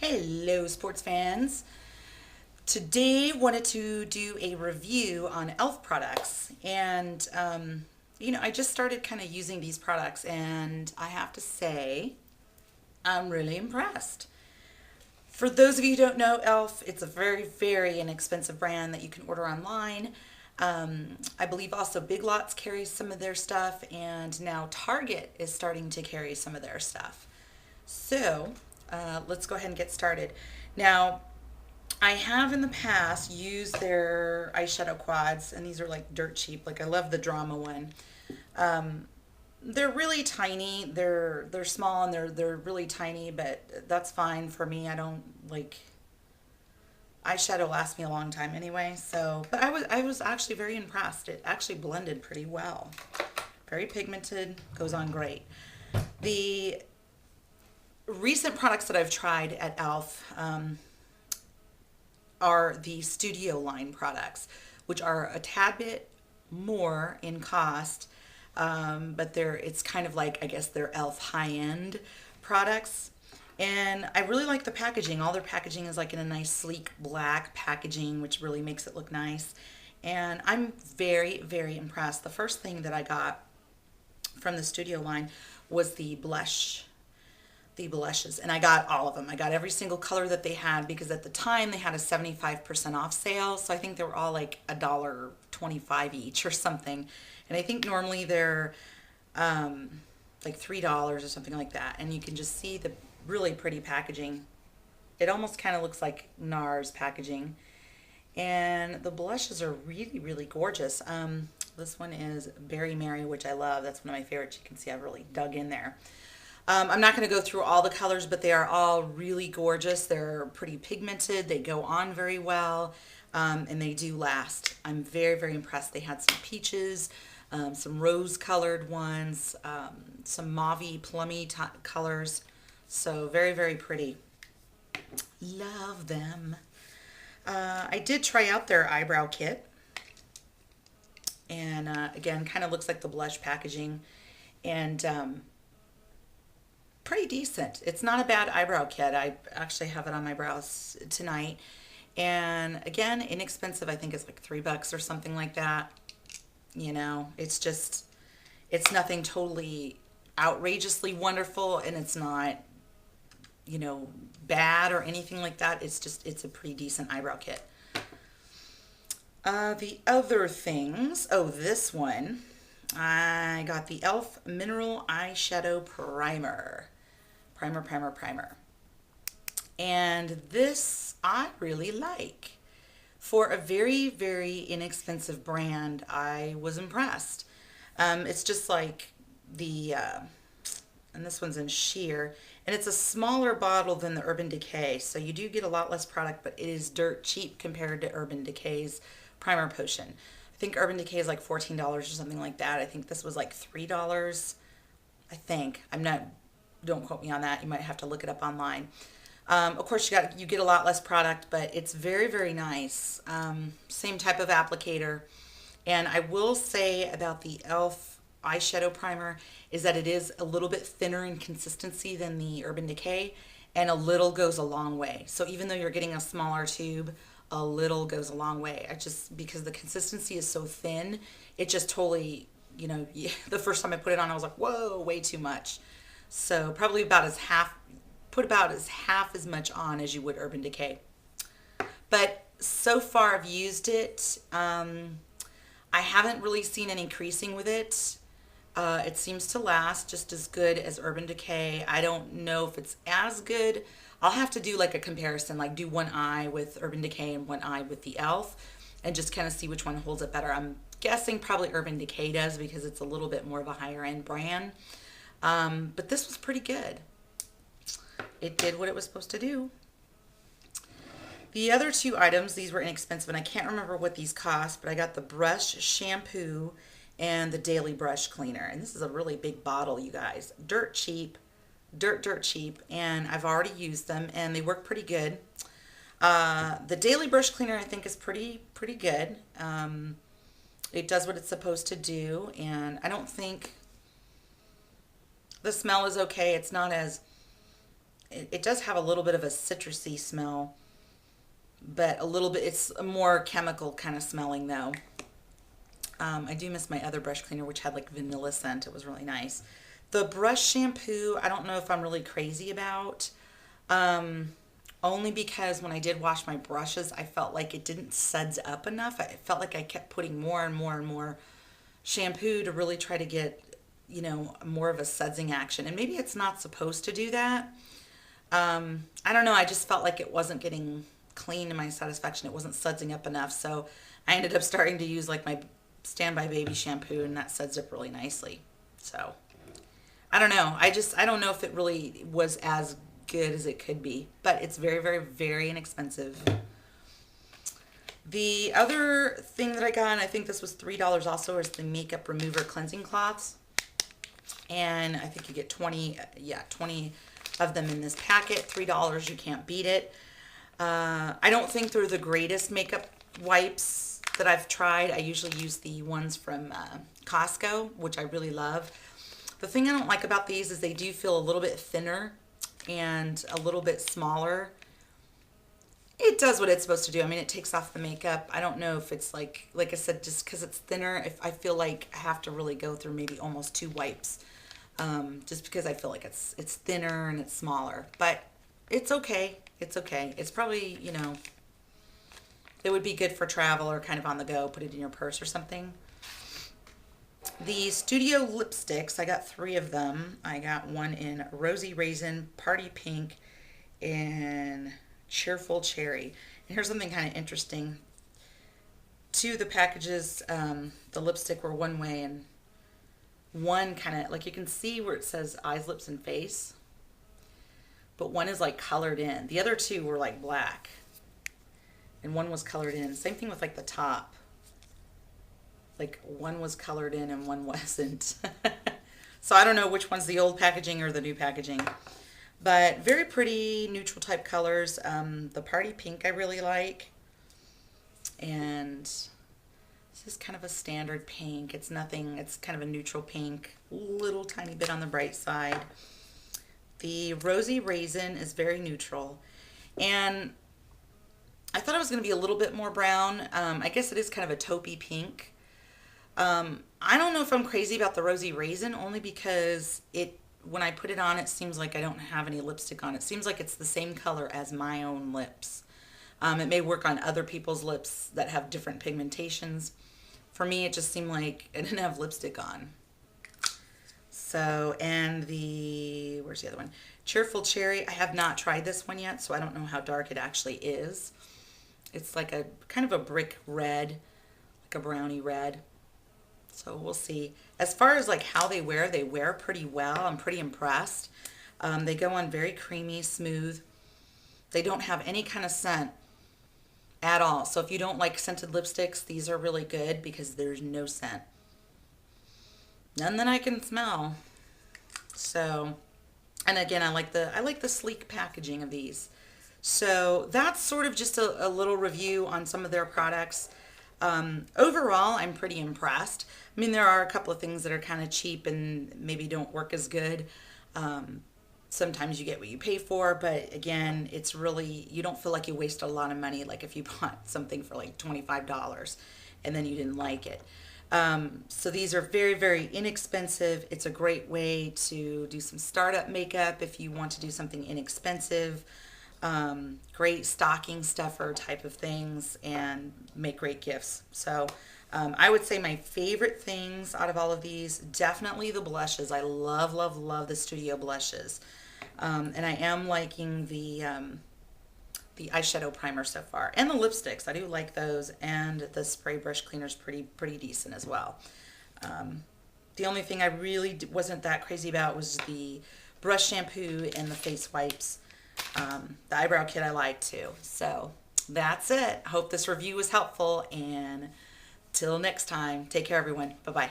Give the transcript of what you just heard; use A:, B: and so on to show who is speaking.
A: Hello, sports fans. Today, wanted to do a review on e.l.f. products, and I just started kind of using these products, and I have to say, I'm really impressed. For those of you who don't know e.l.f., it's a very, very inexpensive brand that you can order online. I believe also Big Lots carries some of their stuff, and now Target is starting to carry some of their stuff. So let's go ahead and get started. Now, I have in the past used their eyeshadow quads, and these are like dirt cheap. Like I love the drama one. They're really tiny. They're small and they're really tiny, but that's fine for me. I don't like eyeshadow lasts me a long time anyway. So, but I was actually very impressed. It actually blended pretty well. Very pigmented, goes on great. The recent products that I've tried at e.l.f. Are the studio line products, which are a tad bit more in cost, but it's kind of like, I guess, they're e.l.f. high-end products. And I really like the packaging. All their packaging is like in a nice sleek black packaging, which really makes it look nice. And I'm very, very impressed. The first thing that I got from the studio line was the blushes, and I got all of them. I got every single color that they had because at the time they had a 75% off sale. So I think they were all like $1.25 each or something. And I think normally they're like $3 or something like that. And you can just see the really pretty packaging. It almost kind of looks like NARS packaging. And the blushes are really, really gorgeous. This one is Berry Mary, which I love. That's one of my favorites. You can see I've really dug in there. I'm not going to go through all the colors, but they are all really gorgeous. They're pretty pigmented. They go on very well, and they do last. I'm very, very impressed. They had some peaches, some rose-colored ones, some mauve-y, plummy colors. So very, very pretty. Love them. I did try out their eyebrow kit. And again, kind of looks like the blush packaging. And pretty decent. It's not a bad eyebrow kit. I actually have it on my brows tonight. And again, inexpensive. I think it's like $3 or something like that. It's nothing totally outrageously wonderful, and it's not, bad or anything like that. It's a pretty decent eyebrow kit. The other things, this one, I got the e.l.f. Mineral Eyeshadow Primer. Primer. And this I really like. For a very, very inexpensive brand, I was impressed. It's just like and this one's in sheer, and it's a smaller bottle than the Urban Decay, so you do get a lot less product, but it is dirt cheap compared to Urban Decay's primer potion. I think Urban Decay is like $14 or something like that. I think this was like $3. I think. Don't quote me on that. You might have to look it up online. Of course, you get a lot less product, but it's very, very nice. Same type of applicator. And I will say about the e.l.f. eyeshadow primer is that it is a little bit thinner in consistency than the Urban Decay, and a little goes a long way. So even though you're getting a smaller tube, a little goes a long way. Because the consistency is so thin, it just totally, the first time I put it on, I was like, whoa, way too much. So probably put about as much on as you would Urban Decay. But so far I've used it. I haven't really seen any creasing with it. It seems to last just as good as Urban Decay. I don't know if it's as good. I'll have to do like a comparison, like do one eye with Urban Decay and one eye with the e.l.f. and just kind of see which one holds up better. I'm guessing probably Urban Decay does because it's a little bit more of a higher end brand. But this was pretty good. It did what it was supposed to do. The other two items, these were inexpensive, and I can't remember what these cost, but I got the brush shampoo and the daily brush cleaner. And this is a really big bottle, you guys. Dirt cheap, dirt cheap, and I've already used them, and they work pretty good. The daily brush cleaner, I think, is pretty good. It does what it's supposed to do, and I don't think the smell is okay. It's not as it does have a little bit of a citrusy smell, but a little bit, it's a more chemical kind of smelling though. I do miss my other brush cleaner, which had like vanilla scent. It was really nice. The brush shampoo, I don't know if I'm really crazy about. Only because when I did wash my brushes, I felt like it didn't suds up enough. I felt like I kept putting more and more and more shampoo to really try to get, more of a sudsing action. And maybe it's not supposed to do that. I don't know. I just felt like it wasn't getting clean to my satisfaction. It wasn't sudsing up enough. So I ended up starting to use like my Standby Baby shampoo, and that suds up really nicely. So I don't know. I don't know if it really was as good as it could be, but it's very, very, very inexpensive. The other thing that I got, and I think this was $3 also, is the makeup remover cleansing cloths. And I think you get 20 of them in this packet. $3, you can't beat it. I don't think they're the greatest makeup wipes that I've tried. I usually use the ones from Costco, which I really love. The thing I don't like about these is they do feel a little bit thinner and a little bit smaller. It does what it's supposed to do. I mean, it takes off the makeup. I don't know if it's like I said, just because it's thinner, if I feel like I have to really go through maybe almost 2 wipes, just because I feel like it's thinner and it's smaller. But it's okay. It's okay. It's probably, it would be good for travel or kind of on the go. Put it in your purse or something. The Studio lipsticks, I got 3 of them. I got one in Rosy Raisin, Party Pink, and Cheerful Cherry. And here's something kind of interesting. 2 of the packages, the lipstick were one way, and one kind of, like you can see where it says eyes, lips, and face. But one is like colored in. The other 2 were like black. And one was colored in. Same thing with like the top. Like one was colored in and one wasn't. So I don't know which one's the old packaging or the new packaging. But very pretty neutral type colors. The Party Pink I really like. And this is kind of a standard pink. It's nothing, it's kind of a neutral pink. Little tiny bit on the bright side. The Rosy Raisin is very neutral. And I thought it was going to be a little bit more brown. I guess it is kind of a taupey pink. I don't know if I'm crazy about the Rosy Raisin, only because when I put it on, it seems like I don't have any lipstick on. It seems like it's the same color as my own lips. It may work on other people's lips that have different pigmentations. For me, it just seemed like I didn't have lipstick on. So, and where's the other one? Cheerful Cherry. I have not tried this one yet, so I don't know how dark it actually is. It's like a kind of a brick red, like a brownie red. So we'll see. As far as like how they wear pretty well. I'm pretty impressed. They go on very creamy, smooth. They don't have any kind of scent at all. So if you don't like scented lipsticks, these are really good because there's no scent. None that I can smell. So, and again, I like the sleek packaging of these. So that's sort of just a little review on some of their products. Overall, I'm pretty impressed. I mean, there are a couple of things that are kind of cheap and maybe don't work as good. Sometimes you get what you pay for, but again, it's really, you don't feel like you waste a lot of money, like if you bought something for like $25 and then you didn't like it. So these are very, very inexpensive. It's a great way to do some startup makeup if you want to do something inexpensive. Great stocking stuffer type of things and make great gifts. So I would say my favorite things out of all of these, definitely the blushes. I love, love, love the Studio blushes. And I am liking the eyeshadow primer so far. And the lipsticks, I do like those. And the spray brush cleaner's pretty decent as well. The only thing I really wasn't that crazy about was the brush shampoo and the face wipes. The eyebrow kit I like too. So that's it. I hope this review was helpful, and till next time, take care everyone. Bye-bye.